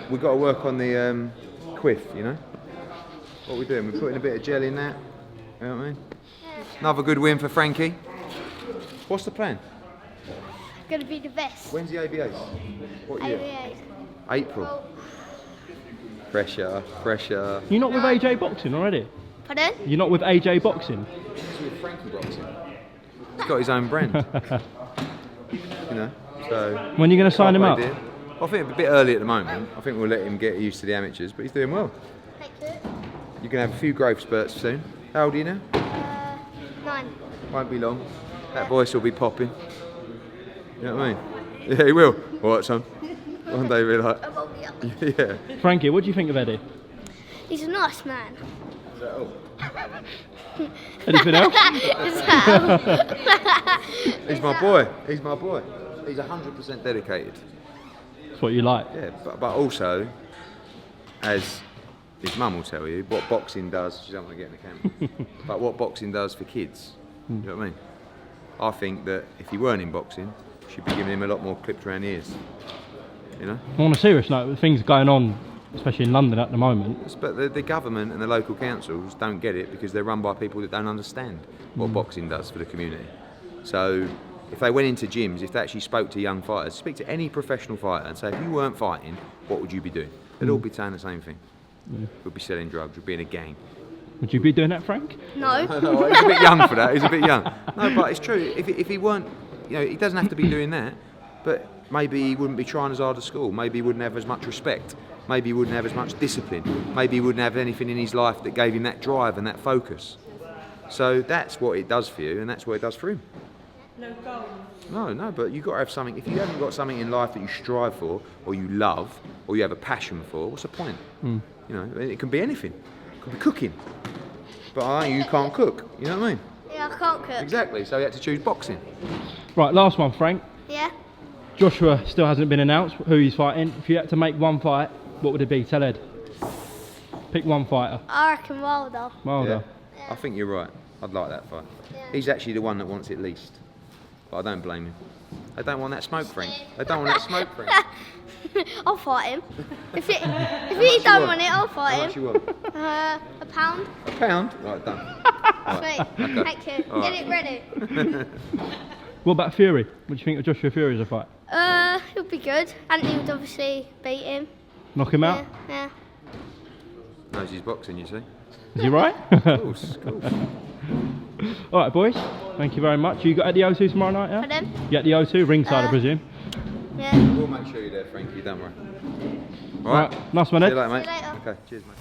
we've got to work on the quiff, you know. What we're doing, we're putting a bit of gel in that. You know what I mean? Yeah. Another good win for Frankie. What's the plan? Gonna be the best. When's the ABAs? What year? ABA. April. Pressure, pressure. You're not with AJ Boxing already? Pardon? You're not with AJ Boxing? He's with Frankee Boxing. He's got his own brand. You know, so... When are you going to sign him up? Idea. I think a bit early at the moment. I think we'll let him get used to the amateurs, but he's doing well. Thank you. You're going to have a few growth spurts soon. How old are you now? 9. Won't be long. That voice will be popping. You know what I mean? Yeah, he will. All right, son. One day we'll be like... Yeah. Frankie, what do you think of Eddie? He's a nice man. Is that all? Anything else? He's my boy. He's my boy. He's 100% dedicated. That's what you like. Yeah, but also, as his mum will tell you, what boxing does, she don't want to get in the camera, but what boxing does for kids, you know what I mean? I think that if he weren't in boxing, she'd be giving him a lot more clipped around the ears, you know? On a serious note, with things going on, especially in London at the moment. But the government and the local councils don't get it because they're run by people that don't understand what boxing does for the community. So if they went into gyms, if they actually spoke to young fighters, speak to any professional fighter and say, if you weren't fighting, what would you be doing? They'd all be saying the same thing. We'd be selling drugs, we'd be in a gang. Would you be doing that, Frank? No. No, he's a bit young for that, he's a bit young. No, but it's true, if he weren't, you know, he doesn't have to be doing that, but maybe he wouldn't be trying as hard at school, maybe he wouldn't have as much respect, maybe he wouldn't have as much discipline, maybe he wouldn't have anything in his life that gave him that drive and that focus. So that's what it does for you, and that's what it does for him. No goals. No, but you've got to have something. If you haven't got something in life that you strive for, or you love, or you have a passion for, what's the point? You know, it can be anything. It could be cooking. But you can't cook, you know what I mean? Yeah, I can't cook. Exactly, so you had to choose boxing. Right, last one, Frank. Yeah. Joshua still hasn't been announced who he's fighting. If you had to make one fight, what would it be? Tell Ed. Pick one fighter. I reckon Wilder. Wilder. Yeah. I think you're right. I'd like that fight. Yeah. He's actually the one that wants it least. But I don't blame him. They don't want that smoke, Frank. They don't want that smoke, Frank. I'll fight him. If he much don't you want it, I'll fight How him. much you want? A pound. A pound? Right, done. Sweet. Okay. Thank you. All Get right. it ready. What about Fury? What do you think of Joshua Fury as a fight? It would be good. Anthony would obviously beat him. Knock him out? Yeah. Knows his boxing, you see. Is he right? Of course. All right, boys. Thank you very much. You got at the O2 tomorrow night, yeah? Pardon? You at the O2, ringside, I presume. Yeah. We'll make sure you're there, Frankie, don't worry. All right. Nice one, See Ed. you later, mate. See you later. Okay, cheers, mate.